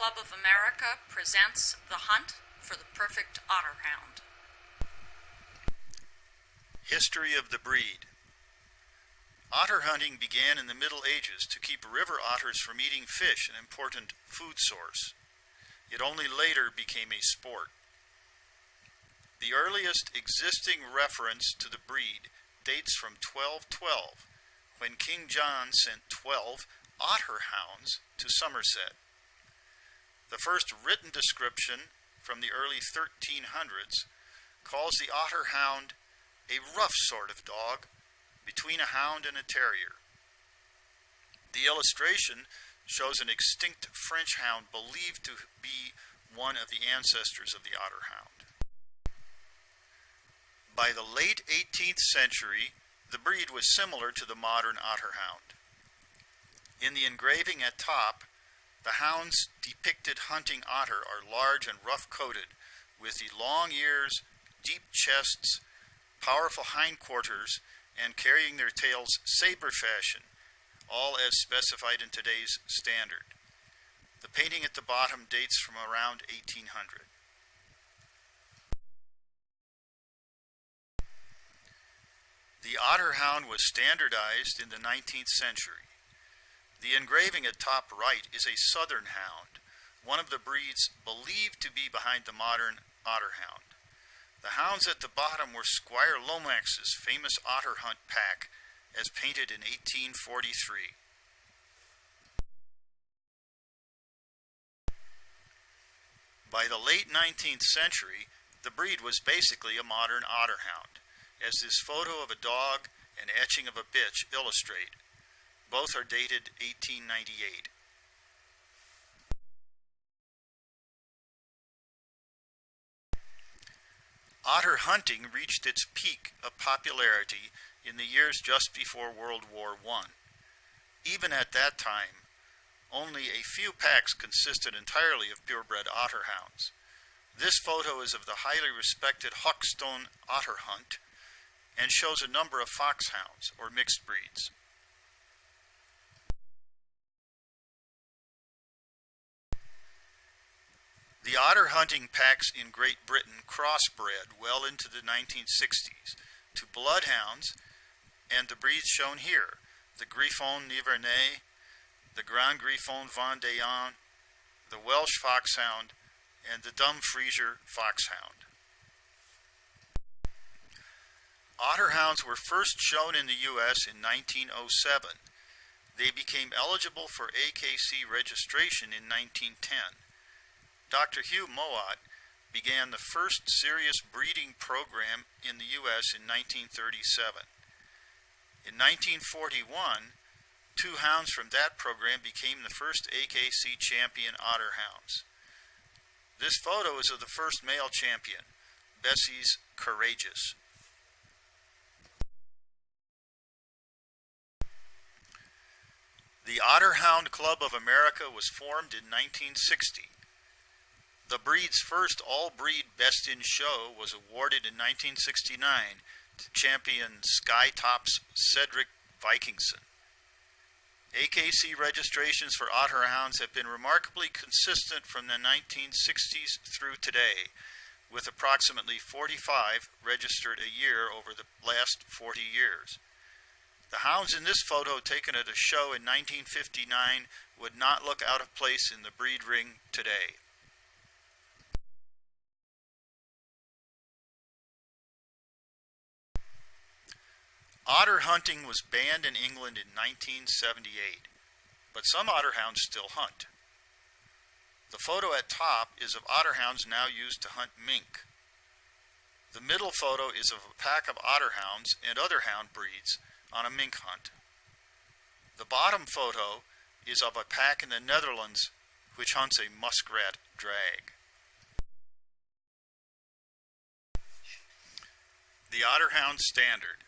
Club of America presents The Hunt for the Perfect Otterhound. History of the breed. Otter hunting began in the Middle Ages to keep river otters from eating fish, an important food source. It only later became a sport. The earliest existing reference to the breed dates from 1212, when King John sent 12 Otterhounds to Somerset. The first written description, from the early 1300s, calls the Otterhound a rough sort of dog, between a hound and a terrier. The illustration shows an extinct French hound believed to be one of the ancestors of the Otterhound. By the late 18th century, the breed was similar to the modern Otterhound. In the engraving at top, the hounds depicted hunting otter are large and rough-coated, with the long ears, deep chests, powerful hindquarters, and carrying their tails saber fashion, all as specified in today's standard. The painting at the bottom dates from around 1800. The Otterhound was standardized in the 19th century. The engraving at top right is a southern hound, one of the breeds believed to be behind the modern Otterhound. The hounds at the bottom were Squire Lomax's famous otter hunt pack, as painted in 1843. By the late 19th century, the breed was basically a modern Otterhound, as this photo of a dog and etching of a bitch illustrate. Both are dated 1898. Otter hunting reached its peak of popularity in the years just before World War I. Even at that time, only a few packs consisted entirely of purebred Otterhounds. This photo is of the highly respected Hawkstone Otter Hunt and shows a number of foxhounds, or mixed breeds. The otter hunting packs in Great Britain crossbred well into the 1960s to bloodhounds and the breeds shown here, the Griffon Nivernais, the Grand Griffon Vendéen, the Welsh Foxhound, and the Dumfriesier Foxhound. Otterhounds were first shown in the U.S. in 1907. They became eligible for AKC registration in 1910. Dr. Hugh Mowat began the first serious breeding program in the U.S. in 1937. In 1941, 2 hounds from that program became the first AKC champion Otterhounds. This photo is of the first male champion, Bessie's Courageous. The Otterhound Club of America was formed in 1960. The breed's first all-breed Best in Show was awarded in 1969 to champion Skytop's Cedric Vikingson. AKC registrations for Otterhounds have been remarkably consistent from the 1960s through today, with approximately 45 registered a year over the last 40 years. The hounds in this photo taken at a show in 1959 would not look out of place in the breed ring today. Otter hunting was banned in England in 1978, but some Otterhounds still hunt. The photo at top is of Otterhounds now used to hunt mink. The middle photo is of a pack of Otterhounds and other hound breeds on a mink hunt. The bottom photo is of a pack in the Netherlands which hunts a muskrat drag. The Otterhound Standard.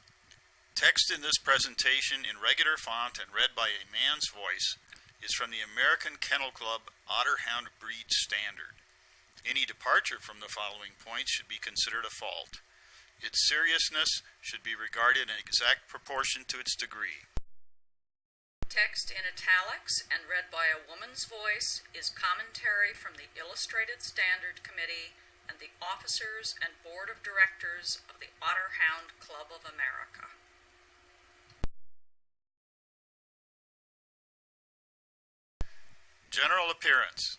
Text in this presentation in regular font and read by a man's voice is from the American Kennel Club Otterhound Breed Standard. Any departure from the following points should be considered a fault. Its seriousness should be regarded in exact proportion to its degree. Text in italics and read by a woman's voice is commentary from the Illustrated Standard Committee and the officers and board of directors of the Otterhound Club of America. General appearance.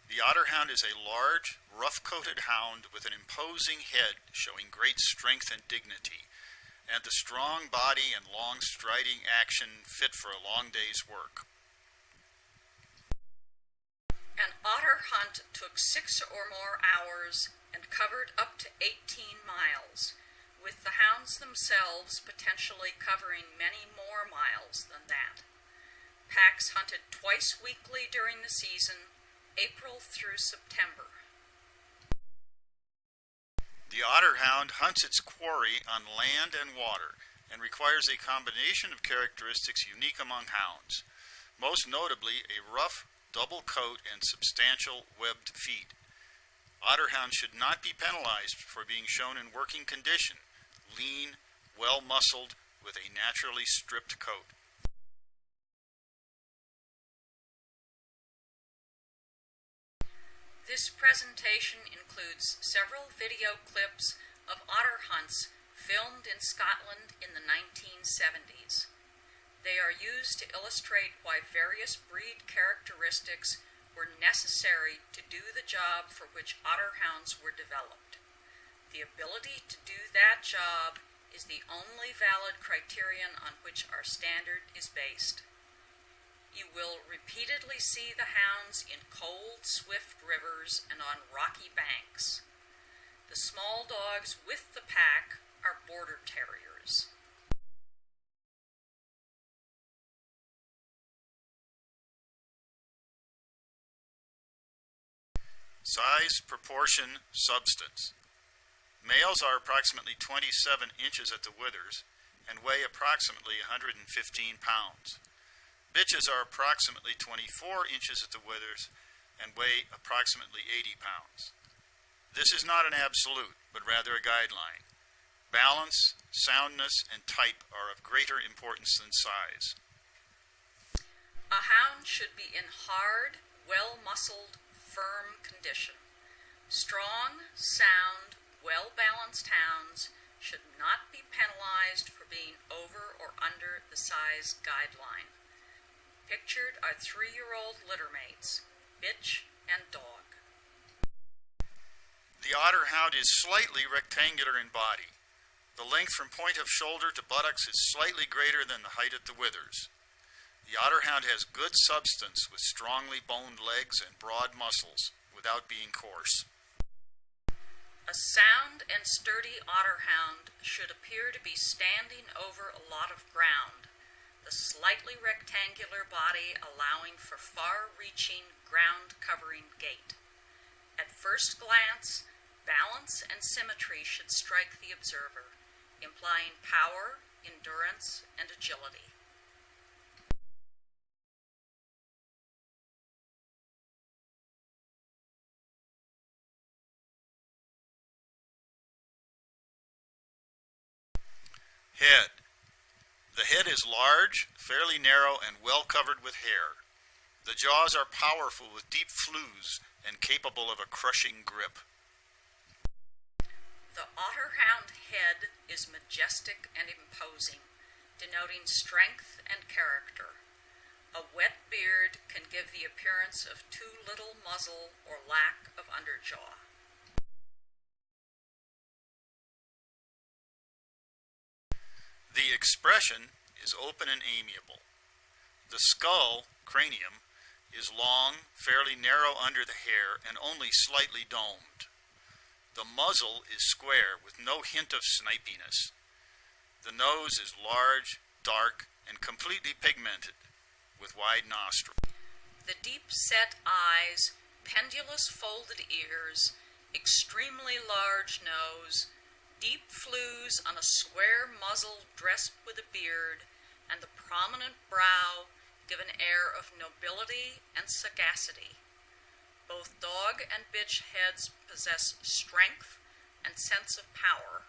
The Otterhound is a large, rough-coated hound with an imposing head showing great strength and dignity, and the strong body and long striding action fit for a long day's work. An otter hunt took 6 or more hours and covered up to 18 miles, with the hounds themselves potentially covering many more miles than that. Packs hunted twice weekly during the season, April through September. The Otterhound hunts its quarry on land and water and requires a combination of characteristics unique among hounds, most notably a rough, double coat and substantial webbed feet. Otterhounds should not be penalized for being shown in working condition, lean, well-muscled, with a naturally stripped coat. This presentation includes several video clips of otter hunts filmed in Scotland in the 1970s. They are used to illustrate why various breed characteristics were necessary to do the job for which otterhounds were developed. The ability to do that job is the only valid criterion on which our standard is based. You will repeatedly see the hounds in cold, swift rivers and on rocky banks. The small dogs with the pack are border terriers. Size, proportion, substance. Males are approximately 27 inches at the withers and weigh approximately 115 pounds. Bitches are approximately 24 inches at the withers and weigh approximately 80 pounds. This is not an absolute, but rather a guideline. Balance, soundness, and type are of greater importance than size. A hound should be in hard, well-muscled, firm condition. Strong, sound, well-balanced hounds should not be penalized for being over or under the size guideline. Pictured are 3-year-old littermates, bitch and dog. The Otterhound is slightly rectangular in body. The length from point of shoulder to buttocks is slightly greater than the height at the withers. The Otterhound has good substance with strongly boned legs and broad muscles, without being coarse. A sound and sturdy Otterhound should appear to be standing over a lot of ground, the slightly rectangular body allowing for far-reaching, ground-covering gait. At first glance, balance and symmetry should strike the observer, implying power, endurance, and agility. Head. The head is large, fairly narrow, and well covered with hair. The jaws are powerful with deep flews and capable of a crushing grip. The Otterhound head is majestic and imposing, denoting strength and character. A wet beard can give the appearance of too little muzzle or lack of underjaw. The expression is open and amiable. The skull, cranium, is long, fairly narrow under the hair, and only slightly domed. The muzzle is square with no hint of snipiness. The nose is large, dark, and completely pigmented, with wide nostrils. The deep-set eyes, pendulous folded ears, extremely large nose, deep flews on a square muzzle dressed with a beard, and the prominent brow give an air of nobility and sagacity. Both dog and bitch heads possess strength and sense of power.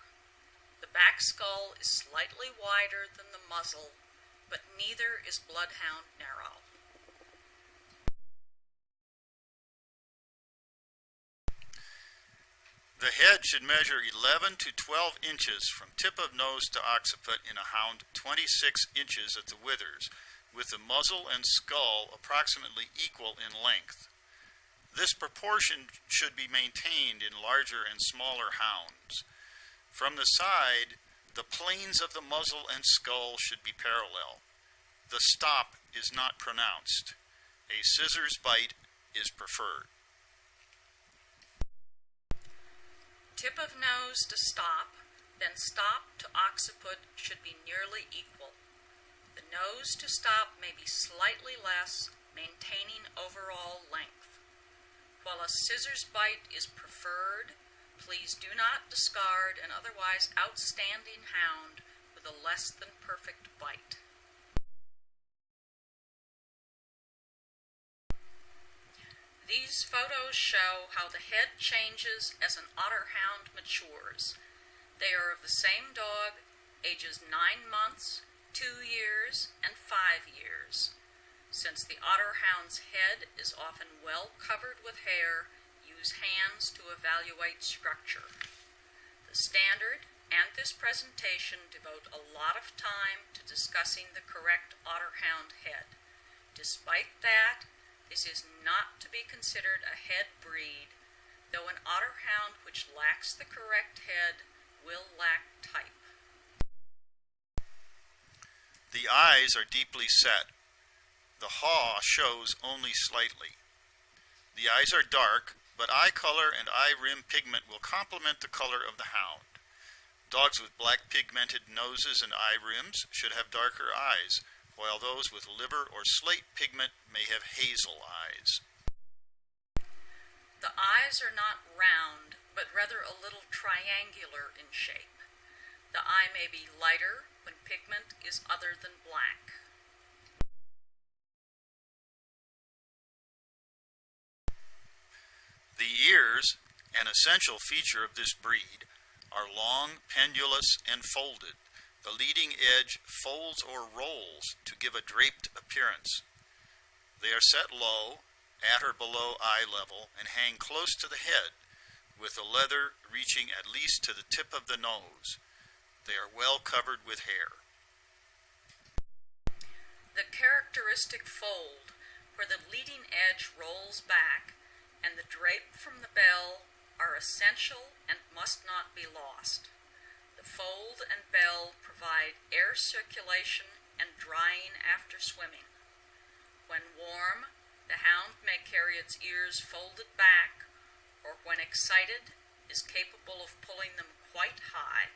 The back skull is slightly wider than the muzzle, but neither is bloodhound narrow. The head should measure 11 to 12 inches from tip of nose to occiput in a hound, 26 inches at the withers, with the muzzle and skull approximately equal in length. This proportion should be maintained in larger and smaller hounds. From the side, the planes of the muzzle and skull should be parallel. The stop is not pronounced. A scissors bite is preferred. Tip of nose to stop, then stop to occiput should be nearly equal. The nose to stop may be slightly less, maintaining overall length. While a scissors bite is preferred, please do not discard an otherwise outstanding hound with a less than perfect bite. These photos show how the head changes as an Otterhound matures. They are of the same dog, ages 9 months, 2 years, and 5 years. Since the Otterhound's head is often well covered with hair, use hands to evaluate structure. The standard and this presentation devote a lot of time to discussing the correct Otterhound head. Despite that, this is not to be considered a head breed, though an Otterhound which lacks the correct head will lack type. The eyes are deeply set. The haw shows only slightly. The eyes are dark, but eye color and eye rim pigment will complement the color of the hound. Dogs with black pigmented noses and eye rims should have darker eyes, while those with liver or slate pigment may have hazel eyes. The eyes are not round, but rather a little triangular in shape. The eye may be lighter when pigment is other than black. The ears, an essential feature of this breed, are long, pendulous, and folded. The leading edge folds or rolls to give a draped appearance. They are set low, at or below eye level, and hang close to the head, with the leather reaching at least to the tip of the nose. They are well covered with hair. The characteristic fold, where the leading edge rolls back, and the drape from the bell are essential and must not be lost. The fold and bell provide air circulation and drying after swimming. When warm, the hound may carry its ears folded back, or when excited, is capable of pulling them quite high.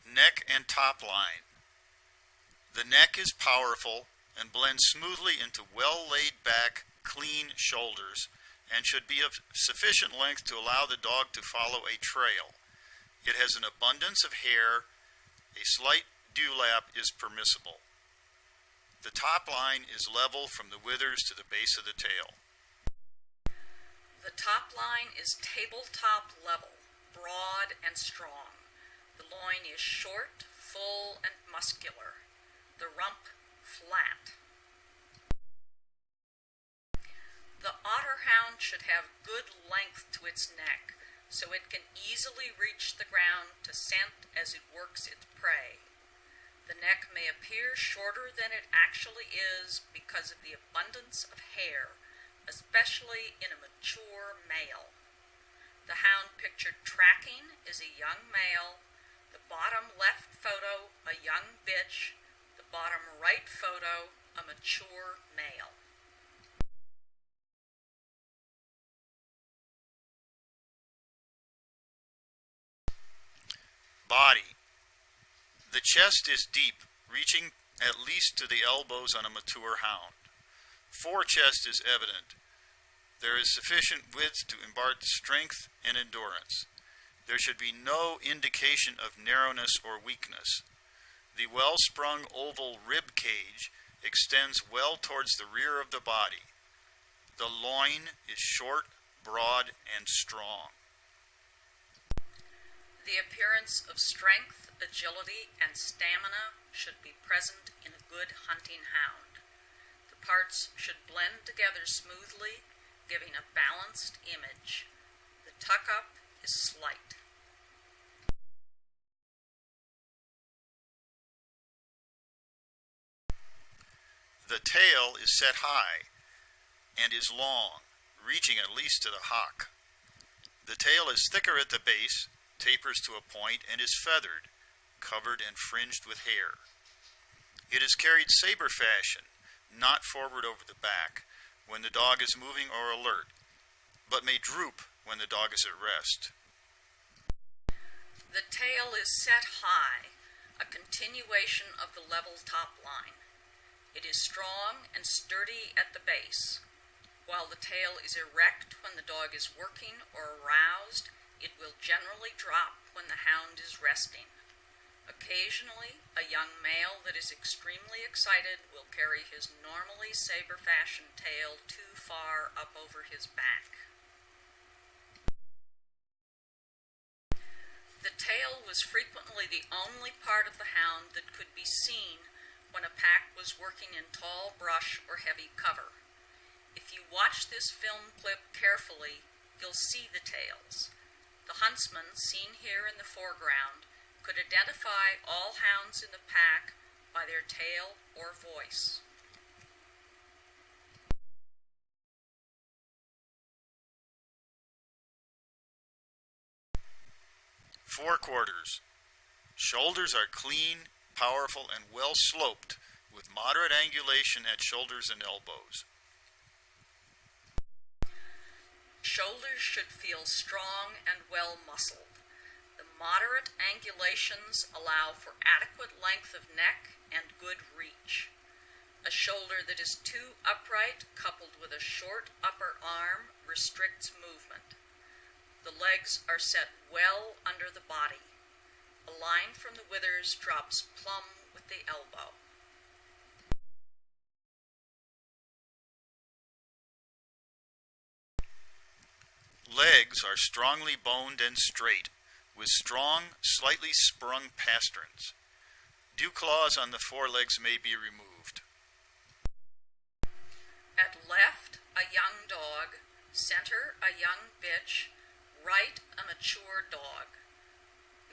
Neck and top line. The neck is powerful and blends smoothly into well-laid-back, clean shoulders, and should be of sufficient length to allow the dog to follow a trail. It has an abundance of hair. A slight dewlap is permissible. The top line is level from the withers to the base of the tail. The top line is tabletop level, broad and strong. The loin is short, full, and muscular. The rump flat. The Otterhound should have good length to its neck, so it can easily reach the ground to scent as it works its prey. The neck may appear shorter than it actually is because of the abundance of hair, especially in a mature male. The hound pictured tracking is a young male, the bottom left photo a young bitch, the bottom right photo a mature male. Body. The chest is deep, reaching at least to the elbows on a mature hound. Forechest is evident. There is sufficient width to impart strength and endurance. There should be no indication of narrowness or weakness. The well-sprung oval rib cage extends well towards the rear of the body. The loin is short, broad, and strong. The appearance of strength, agility, and stamina should be present in a good hunting hound. The parts should blend together smoothly, giving a balanced image. The tuck-up is slight. The tail is set high and is long, reaching at least to the hock. The tail is thicker at the base, tapers to a point, and is feathered, covered and fringed with hair. It is carried saber fashion, not forward over the back, when the dog is moving or alert, but may droop when the dog is at rest. The tail is set high, a continuation of the level top line. It is strong and sturdy at the base. While the tail is erect when the dog is working or aroused, it will generally drop when the hound is resting. Occasionally, a young male that is extremely excited will carry his normally saber-fashion tail too far up over his back. The tail was frequently the only part of the hound that could be seen when a pack was working in tall brush or heavy cover. If you watch this film clip carefully, you'll see the tails. The huntsman, seen here in the foreground, could identify all hounds in the pack by their tail or voice. Forequarters. Shoulders are clean, powerful, and well sloped, with moderate angulation at shoulders and elbows. Shoulders should feel strong and well muscled. The moderate angulations allow for adequate length of neck and good reach. A shoulder that is too upright, coupled with a short upper arm, restricts movement. The legs are set well under the body. A line from the withers drops plumb with the elbow. Legs are strongly boned and straight, with strong, slightly sprung pasterns. Dew claws on the forelegs may be removed. At left, a young dog. Center, a young bitch. Right, a mature dog.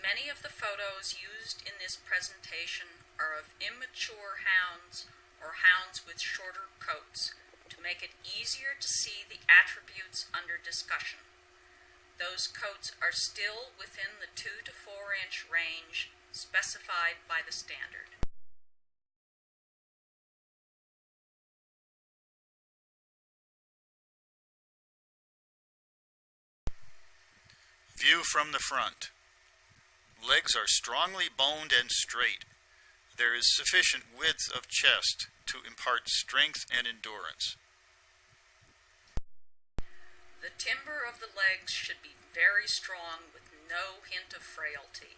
Many of the photos used in this presentation are of immature hounds or hounds with shorter coats to make it easier to see the attributes under discussion. Those coats are still within the 2 to 4 inch range specified by the standard. View from the front. Legs are strongly boned and straight. There is sufficient width of chest to impart strength and endurance. The timber of the legs should be very strong with no hint of frailty.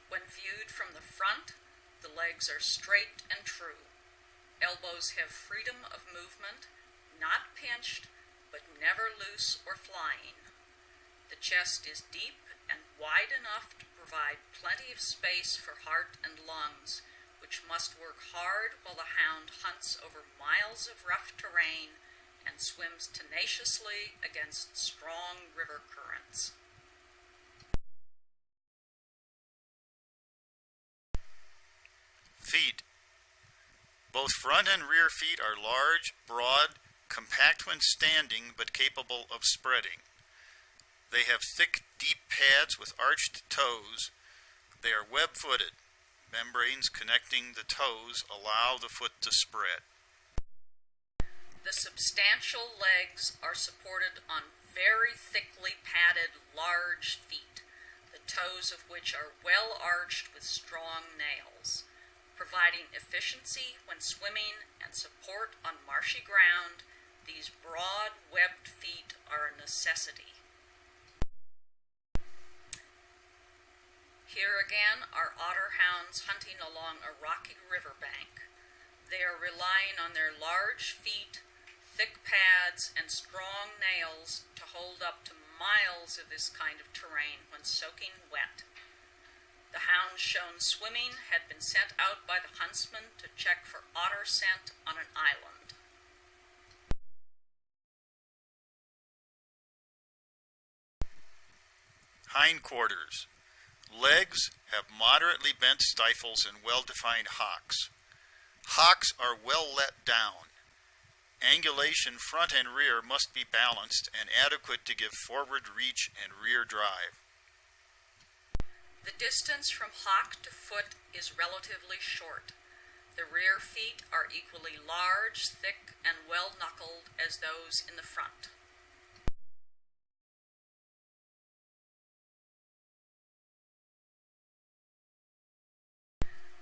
When viewed from the front, the legs are straight and true. Elbows have freedom of movement, not pinched, but never loose or flying. The chest is deep and wide enough to provide plenty of space for heart and lungs, which must work hard while the hound hunts over miles of rough terrain and swims tenaciously against strong river currents. Feet. Both front and rear feet are large, broad, compact when standing, but capable of spreading. They have thick, deep pads with arched toes. They are web-footed. Membranes connecting the toes allow the foot to spread. The substantial legs are supported on very thickly padded large feet, the toes of which are well arched with strong nails. Providing efficiency when swimming and support on marshy ground, these broad, webbed feet are a necessity. Here again are Otterhounds hunting along a rocky riverbank. They are relying on their large feet, thick pads and strong nails to hold up to miles of this kind of terrain when soaking wet. The hounds shown swimming had been sent out by the huntsman to check for otter scent on an island. Hindquarters. Legs have moderately bent stifles and well-defined hocks. Hocks are well let down. Angulation front and rear must be balanced and adequate to give forward reach and rear drive. The distance from hock to foot is relatively short. The rear feet are equally large, thick, and well-knuckled as those in the front.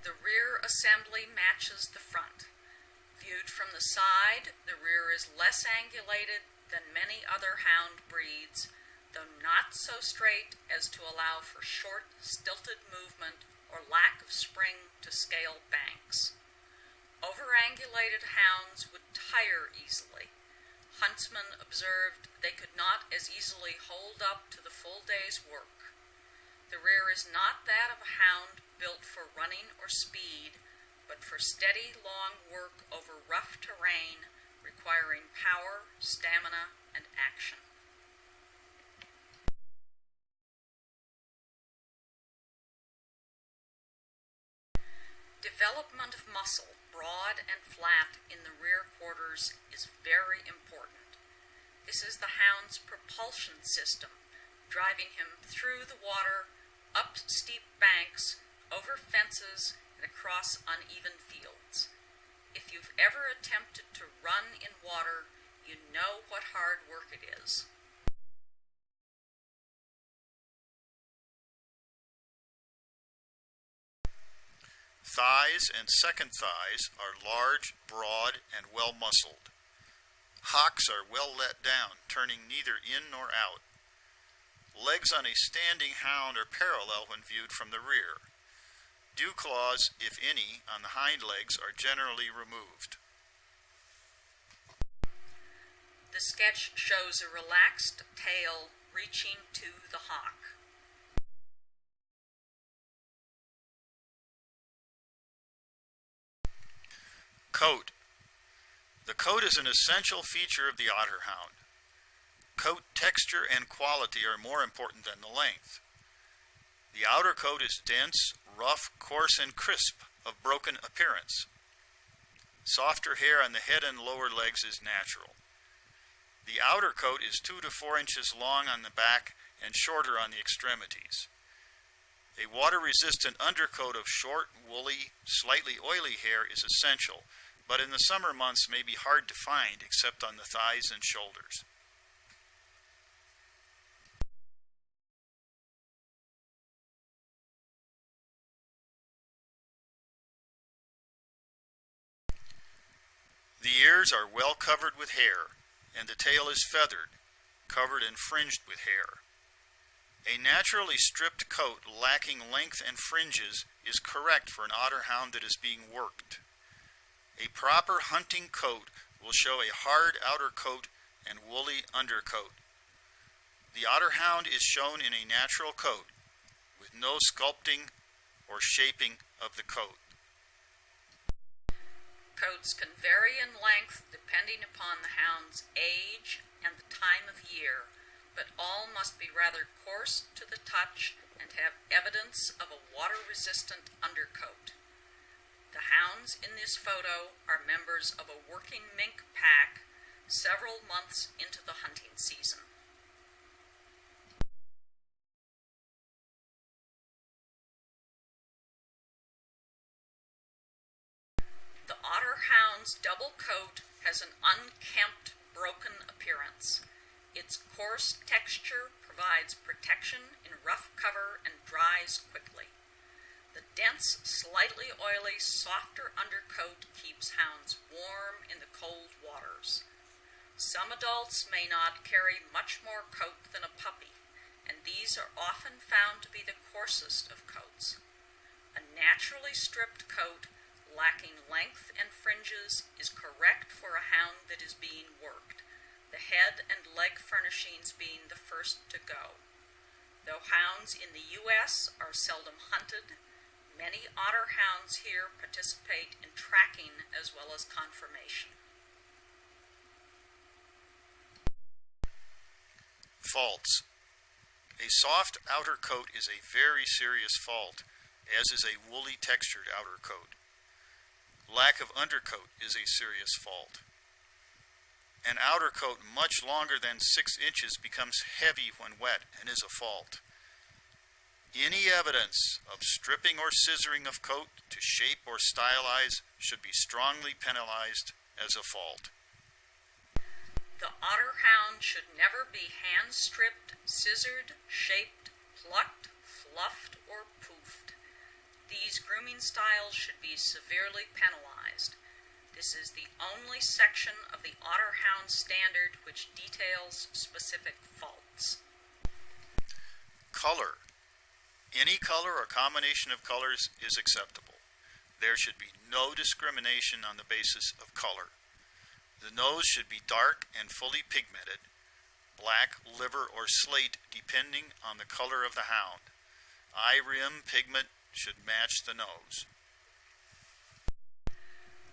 The rear assembly matches the front. Viewed from the side, the rear is less angulated than many other hound breeds, though not so straight as to allow for short, stilted movement or lack of spring to scale banks. Overangulated hounds would tire easily. Huntsmen observed they could not as easily hold up to the full day's work. The rear is not that of a hound built for running or speed, but for steady, long work over rough terrain requiring power, stamina, and action. Development of muscle, broad and flat, in the rear quarters is very important. This is the hound's propulsion system, driving him through the water, up steep banks, over fences, and across uneven fields. If you've ever attempted to run in water, you know what hard work it is. Thighs and second thighs are large, broad, and well-muscled. Hocks are well let down, turning neither in nor out. Legs on a standing hound are parallel when viewed from the rear. Dew claws, if any, on the hind legs are generally removed. The sketch shows a relaxed tail reaching to the hock. Coat. The coat is an essential feature of the Otterhound. Coat texture and quality are more important than the length. The outer coat is dense, rough, coarse, and crisp, of broken appearance. Softer hair on the head and lower legs is natural. The outer coat is 2 to 4 inches long on the back and shorter on the extremities. A water-resistant undercoat of short, woolly, slightly oily hair is essential, but in the summer months may be hard to find except on the thighs and shoulders. The ears are well covered with hair, and the tail is feathered, covered and fringed with hair. A naturally stripped coat lacking length and fringes is correct for an Otterhound that is being worked. A proper hunting coat will show a hard outer coat and woolly undercoat. The Otterhound is shown in a natural coat, with no sculpting or shaping of the coat. Coats can vary in length depending upon the hound's age and the time of year, but all must be rather coarse to the touch and have evidence of a water-resistant undercoat. The hounds in this photo are members of a working mink pack several months into the hunting season. The Otterhound's double coat has an unkempt, broken appearance. Its coarse texture provides protection in rough cover and dries quickly. The dense, slightly oily, softer undercoat keeps hounds warm in the cold waters. Some adults may not carry much more coat than a puppy, and these are often found to be the coarsest of coats. A naturally stripped coat lacking length and fringes is correct for a hound that is being worked, the head and leg furnishings being the first to go. Though hounds in the U.S. are seldom hunted, many otter hounds here participate in tracking as well as conformation. Faults. A soft outer coat is a very serious fault, as is a woolly textured outer coat. Lack of undercoat is a serious fault. An outer coat much longer than 6 inches becomes heavy when wet and is a fault. Any evidence of stripping or scissoring of coat to shape or stylize should be strongly penalized as a fault. The Otterhound should never be hand-stripped, scissored, shaped, plucked, fluffed, or poofed. These grooming styles should be severely penalized. This is the only section of the Otterhound standard which details specific faults. Color. Any color or combination of colors is acceptable. There should be no discrimination on the basis of color. The nose should be dark and fully pigmented, black, liver, or slate depending on the color of the hound. Eye rim pigment should match the nose.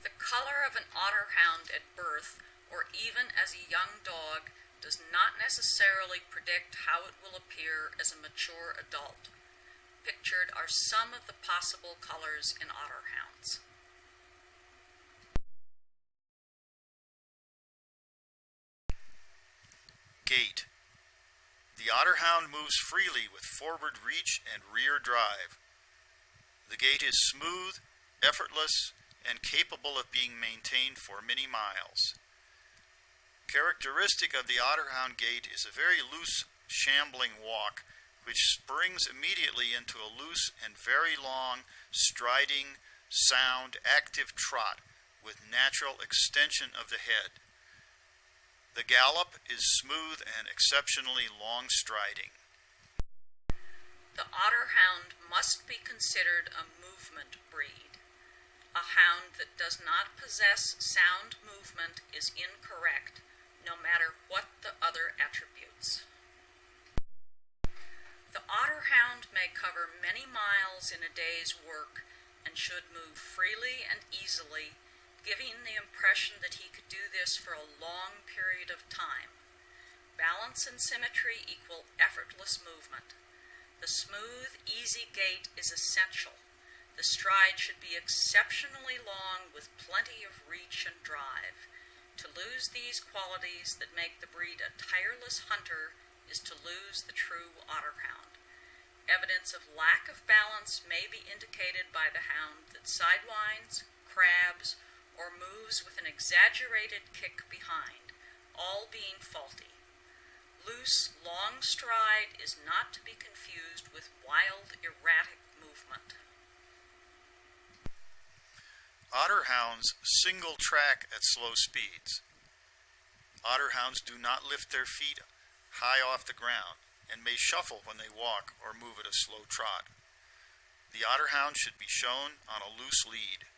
The color of an Otterhound at birth, or even as a young dog, does not necessarily predict how it will appear as a mature adult. Pictured are some of the possible colors in Otterhounds. Gait. The Otterhound moves freely with forward reach and rear drive. The gait is smooth, effortless, and capable of being maintained for many miles. Characteristic of the Otterhound gait is a very loose, shambling walk, which springs immediately into a loose and very long, striding, sound, active trot with natural extension of the head. The gallop is smooth and exceptionally long striding. The Otterhound must be considered a movement breed. A hound that does not possess sound movement is incorrect, no matter what the other attributes. The Otterhound may cover many miles in a day's work and should move freely and easily, giving the impression that he could do this for a long period of time. Balance and symmetry equal effortless movement. The smooth, easy gait is essential. The stride should be exceptionally long with plenty of reach and drive. To lose these qualities that make the breed a tireless hunter is to lose the true Otterhound. Evidence of lack of balance may be indicated by the hound that sidewinds, crabs, or moves with an exaggerated kick behind, all being faulty. Loose, long stride is not to be confused with wild, erratic movement. Otterhounds single track at slow speeds. Otterhounds do not lift their feet high off the ground and may shuffle when they walk or move at a slow trot. The Otterhound should be shown on a loose lead.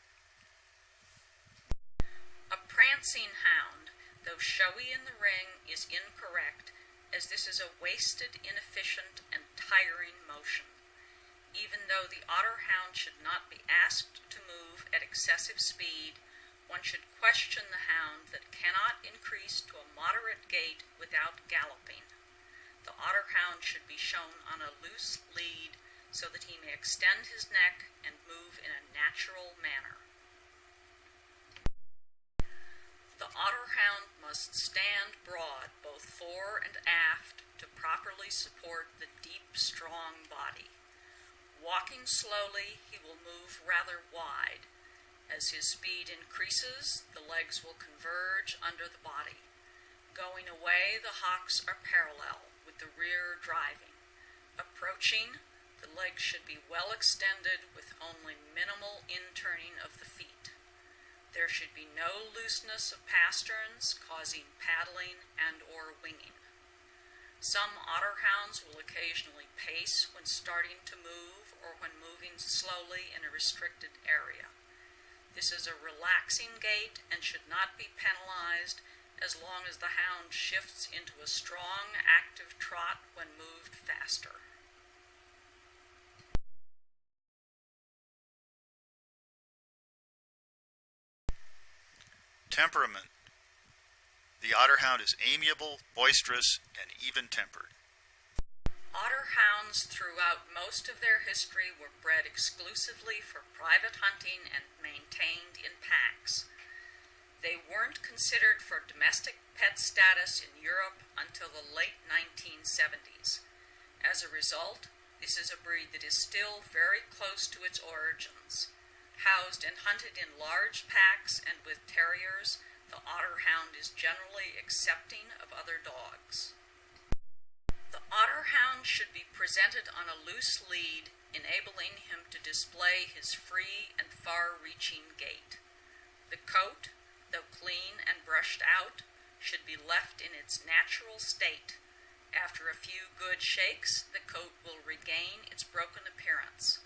A prancing hound, though showy in the ring, is incorrect, as this is a wasted, inefficient, and tiring motion. Even though the Otterhound should not be asked to move at excessive speed, one should question the hound that cannot increase to a moderate gait without galloping. The Otterhound should be shown on a loose lead so that he may extend his neck and move in a natural manner. The Otterhound must stand broad both fore and aft to properly support the deep, strong body. Walking slowly, he will move rather wide. As his speed increases, the legs will converge under the body. Going away, the hocks are parallel, with the rear driving. Approaching, the legs should be well extended with only minimal in-turning of the feet. There should be no looseness of pasterns, causing paddling and or winging. Some Otterhounds will occasionally pace when starting to move or when moving slowly in a restricted area. This is a relaxing gait and should not be penalized as long as the hound shifts into a strong, active trot when moved faster. Temperament. The Otterhound is amiable, boisterous, and even-tempered. Otterhounds throughout most of their history were bred exclusively for private hunting and maintained in packs. They weren't considered for domestic pet status in Europe until the late 1970s. As a result, this is a breed that is still very close to its origins. Housed and hunted in large packs and with terriers, the Otterhound is generally accepting of other dogs. The Otterhound should be presented on a loose lead, enabling him to display his free and far-reaching gait. The coat, though clean and brushed out, should be left in its natural state. After a few good shakes, the coat will regain its broken appearance.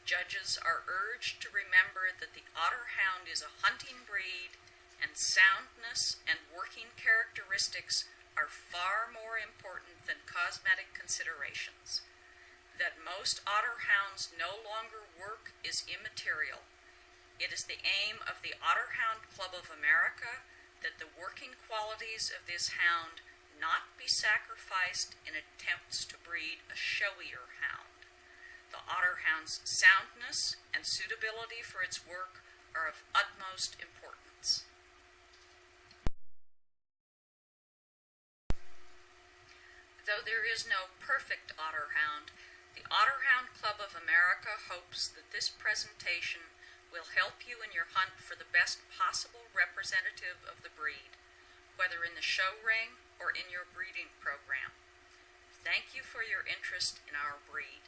Judges are urged to remember that the Otterhound is a hunting breed, and soundness and working characteristics are far more important than cosmetic considerations. That most Otterhounds no longer work is immaterial. It is the aim of the Otterhound Club of America that the working qualities of this hound not be sacrificed in attempts to breed a showier hound. The Otterhound's soundness and suitability for its work are of utmost importance. Though there is no perfect Otterhound, the Otterhound Club of America hopes that this presentation will help you in your hunt for the best possible representative of the breed, whether in the show ring or in your breeding program. Thank you for your interest in our breed.